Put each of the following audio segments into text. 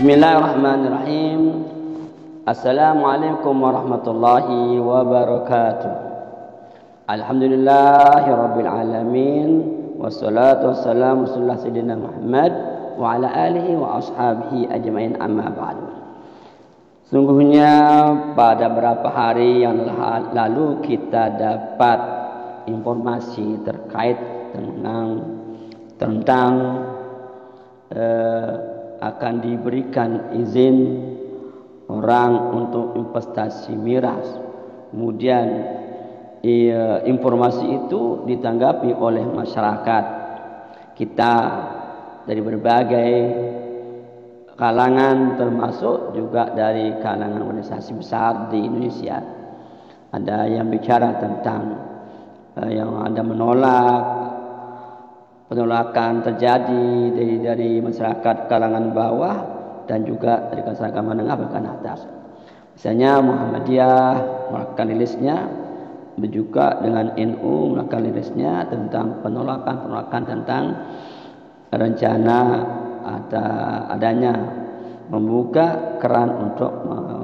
Bismillahirrahmanirrahim. Assalamualaikum warahmatullahi wabarakatuh. Alhamdulillahirabbil alamin wassalatu wassalamu ala sayyidina Muhammad wa ala alihi wa ashabihi ajmain, amma ba'du. Sungguhnya pada beberapa hari yang lalu kita dapat informasi terkait tentang akan diberikan izin orang untuk investasi miras. Kemudian informasi itu ditanggapi oleh masyarakat kita dari berbagai kalangan, termasuk juga dari kalangan organisasi besar di Indonesia. Ada yang bicara tentang yang ada penolakan terjadi dari masyarakat kalangan bawah dan juga dari masyarakat menengah bahkan atas. Misalnya Muhammadiyah melakukan rilisnya, juga dengan NU melakukan rilisnya tentang penolakan tentang rencana adanya membuka keran untuk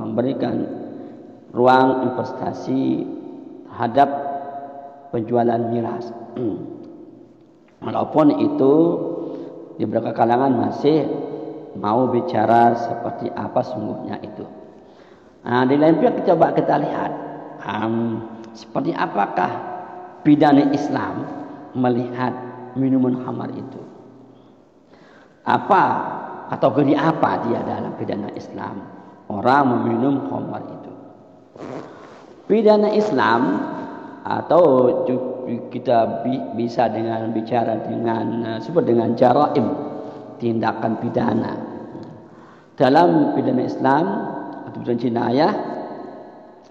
memberikan ruang investasi terhadap penjualan miras. Walaupun itu di beberapa kalangan masih mau bicara seperti apa sungguhnya itu. Di lain pihak coba kita lihat seperti apakah pidana Islam melihat minuman khamar itu. Apa kategori apa dia dalam pidana Islam orang meminum khamar itu? Pidana Islam atau kita bisa dengan bicara dengan sebut dengan jaraim, tindakan pidana. Dalam pidana Islam atau pidana jinayah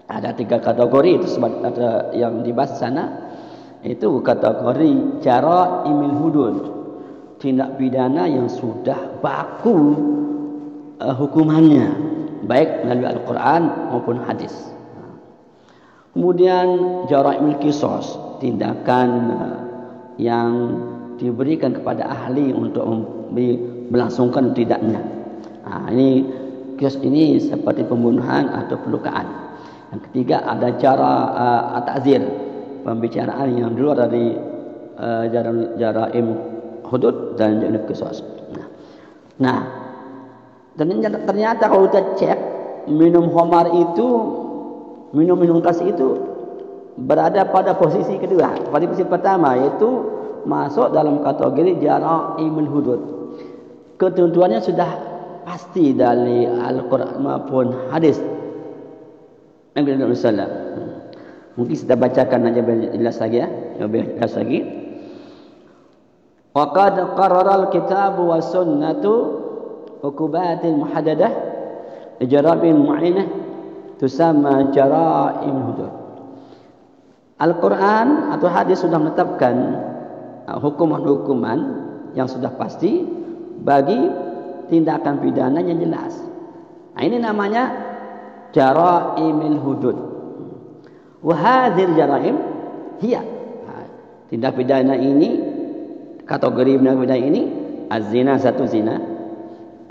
ada 3 kategori, itu sebab ada yang dibahas sana. Itu kategori jaraimil hudud, tindak pidana yang sudah baku hukumannya, baik melalui Al-Quran maupun hadis. Kemudian jaraimil qisas, tindakan yang diberikan kepada ahli untuk melangsungkan tidaknya. Qisas ini seperti pembunuhan atau pelukaan. Yang ketiga ada cara ta'zir, pembicaraan yang di luar dari jaraim hudud dan jaraim qisas. Nah, ternyata kalau kita cek minum khamar itu, minum keras itu berada pada posisi kedua. Pada posisi pertama yaitu masuk dalam kategori jaraimul hudud. Ketentuannya sudah pasti dari Al-Quran maupun hadis Nabi Muhammad SAW. Mungkin kita bacakan aja jelas lagi ya, lebih jelas lagi. Wa qad qarrara al-kitab wa sunnatu uqubatil muhaddadah ijrabin mu'inah tusamma jaraim hudud. Al-Quran atau hadis sudah menetapkan hukuman-hukuman yang sudah pasti bagi tindakan pidana yang jelas. Ini namanya jaraimil hudud. Wa hadzal jaraim hiya, tindak pidana ini, kategori tindak pidana ini az-zina, satu zina,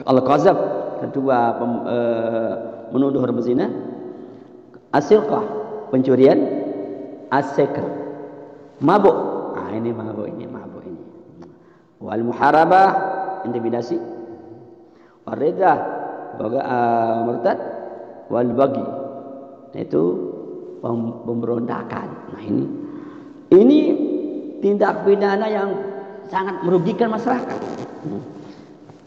al-qazaf, kedua menuduh berzina, as-sirqah, pencurian, as-sikr, mabuk. Ini mabuk ini. Wal muharabah, intimidasi. Wal riddah, murtad. Wal bagi, itu pemberontakan. Nah, ini tindak pidana yang sangat merugikan masyarakat.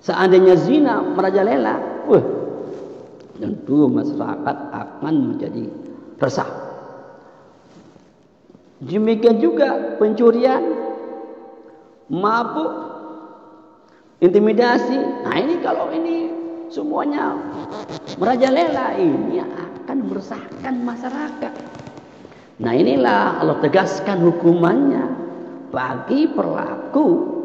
Seandainya zina merajalela, tentu masyarakat akan menjadi resah. Demikian juga pencurian, mabuk, intimidasi. Nah, ini kalau ini semuanya merajalela, ini akan meresahkan masyarakat. Nah, inilah Allah tegaskan hukumannya bagi pelaku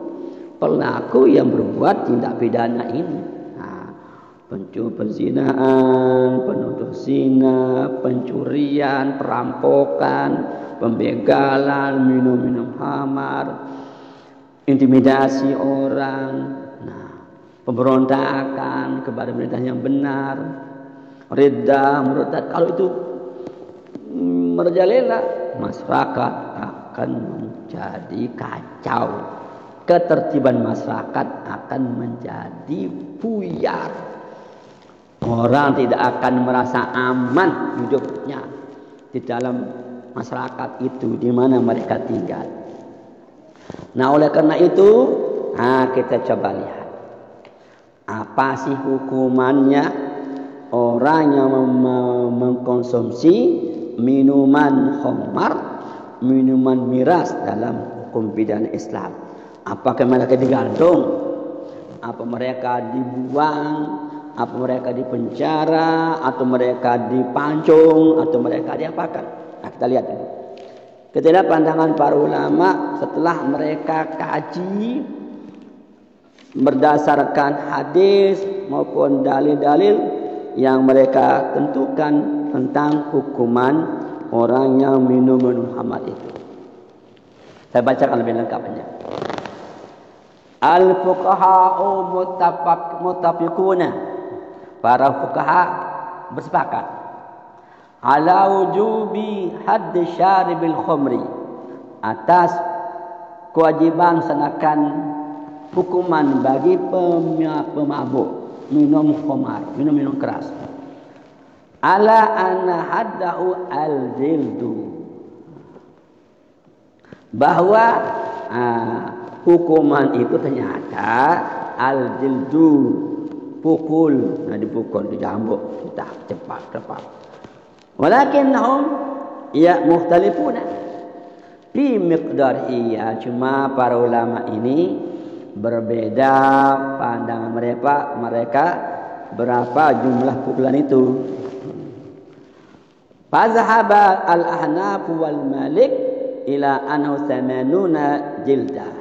yang berbuat tindak pidana ini. Penzinaan, penuduh zina, pencurian, perampokan, pembegalan, minum khamar, intimidasi orang. Nah, pemberontakan kepada pemerintah yang benar, riddah, murtad, kalau itu merajalela, masyarakat akan menjadi kacau. Ketertiban masyarakat akan menjadi buyar. Orang tidak akan merasa aman hidupnya di dalam masyarakat itu di mana mereka tinggal. Nah, oleh karena itu, kita coba lihat apa sih hukumannya orang yang mengkonsumsi minuman khamar, minuman miras dalam hukum pidana Islam. Apakah mereka digantung? Apa mereka dibuang? Apa mereka dipenjara? Atau mereka dipancung? Atau mereka diapakan? Nah, kita lihat dulu. Kita lihat pandangan para ulama setelah mereka kaji berdasarkan hadis maupun dalil-dalil yang mereka tentukan tentang hukuman orang yang minum khamar itu. Saya bacakan lebih lengkapnya. Al-fuqaha'u muttafiquna. Para fuqaha bersepakat ala wujubi hadd syaribil khamri, atas kewajiban sanakan hukuman bagi pemabuk minum khamar, minum keras. Ala anna haddahu al-jildu, bahwa hukuman itu ternyata al-jildu, pukul. Nah, dipukul, dijambuk, kita cepat. Walakinnahum mukhtalifuna fi miqdarihi. Cuma para ulama ini berbeda pandangan mereka berapa jumlah pukulan itu. Fazahaba al-ahnaf wal malik ila anhu 80 jildah.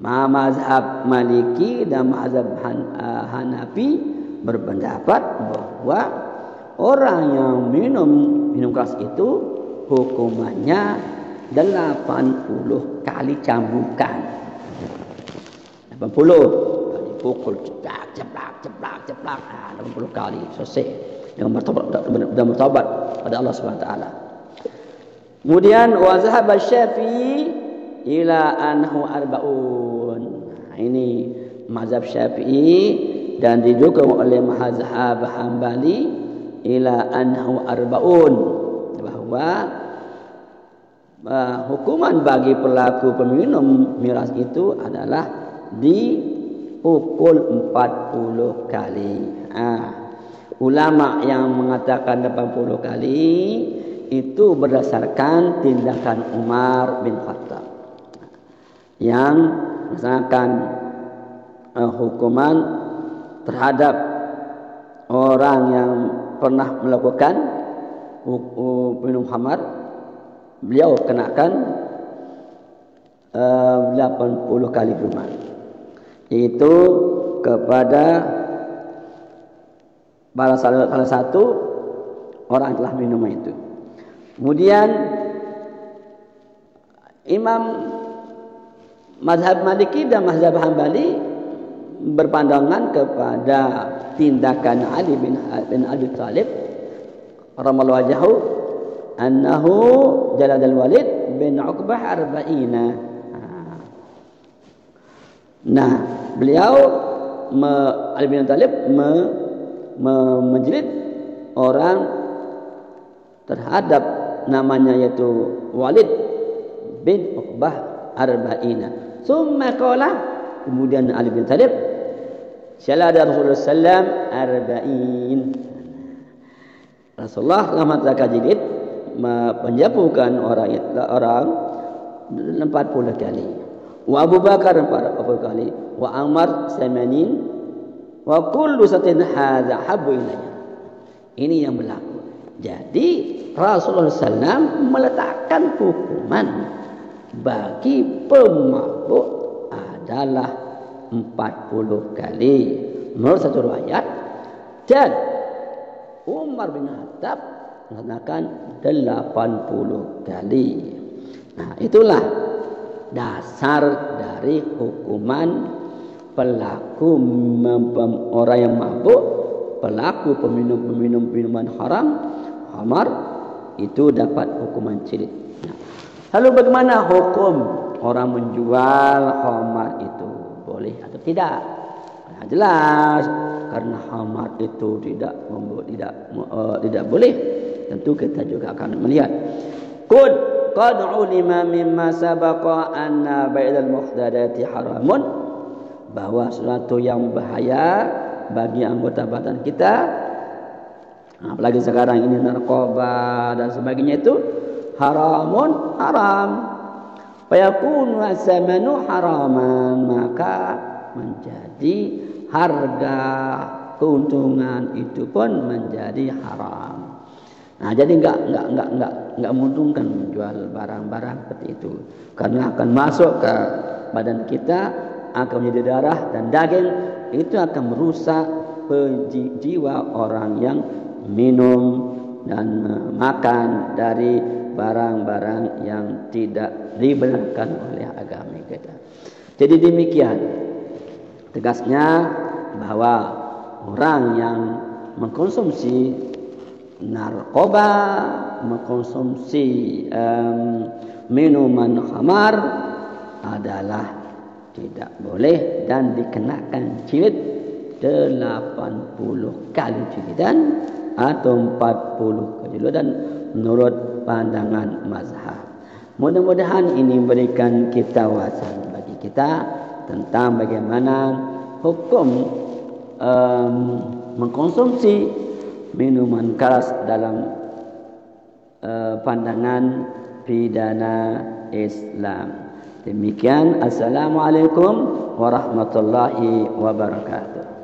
Mazhab Maliki dan mazhab Hanafi berpendapat bahwa orang yang minum keras itu hukumannya 80 kali cambukan. 80 dipukul ceplak 80 kali selesai dengan bertobat pada Allah Subhanahu wa taala. Kemudian wa zahaba Syafi'i ila anhu arbaun. Ini mazhab Syafi'i dan didukung oleh mazhab Hambali ila anhu arbaun, bahwa hukuman bagi pelaku peminum miras itu adalah dipukul 40 kali. Ulama yang mengatakan 80 kali itu berdasarkan tindakan Umar bin Khattab yang melaksanakan hukuman terhadap orang yang pernah melakukan minum khamar. Beliau kenakan 80 kali hukuman, yaitu kepada salah satu orang yang telah minum itu. Kemudian Imam mazhab Maliki dan mazhab Hambali berpandangan kepada tindakan Ali bin Abi Thalib ramallahu wajhahu annahu jalad al-Walid bin Uqbah 40. Nah, beliau Ali bin Abi Thalib menjelit orang terhadap namanya yaitu Walid bin Uqbah 40. Summa qala, kemudian Ali bin Thalib syalada Rasulullah sallam 40. Rasulullah lama takajidid menjatuhkan orang 40 kali. Wa Abu Bakar 40 kali, wa Umar 80, wa kullu satin hadza habbu ilayya. Ini yang berlaku. Jadi Rasulullah sallam meletakkan hukuman bagi pemabuk adalah 40 kali menurut satu riwayat, dan Umar bin Khattab mengatakan 80 kali. Nah, itulah dasar dari hukuman pelaku orang yang mabuk, pelaku peminum minuman haram, khamar, itu dapat hukuman cilit. Nah, lalu bagaimana hukum orang menjual khamar itu? Boleh atau tidak? Nah, jelas karena khamar itu tidak boleh. Tentu kita juga akan melihat. Qad ulima mimma sabaqa anna bai'al muhdadati haramun, bahwa sesuatu yang bahaya bagi anggota badan kita, apalagi sekarang ini narkoba dan sebagainya, itu haram. Fayakunu as-samanu haraman, maka menjadi harga keuntungan itu pun menjadi haram. Nah, jadi enggak menguntungkan menjual barang-barang seperti itu, karena akan masuk ke badan kita, akan menjadi darah dan daging, itu akan merusak jiwa orang yang minum dan makan dari barang-barang yang tidak dibenarkan oleh agama kita. Jadi demikian tegasnya bahwa orang yang mengkonsumsi narkoba, mengkonsumsi minuman khamar adalah tidak boleh dan dikenakan cilit 80 kali cilitan atau 40 kali cilitan menurut pandangan mazhab. Mudah-mudahan ini memberikan kita wawasan bagi kita tentang bagaimana hukum mengkonsumsi minuman keras dalam pandangan pidana Islam. Demikian, assalamualaikum warahmatullahi wabarakatuh.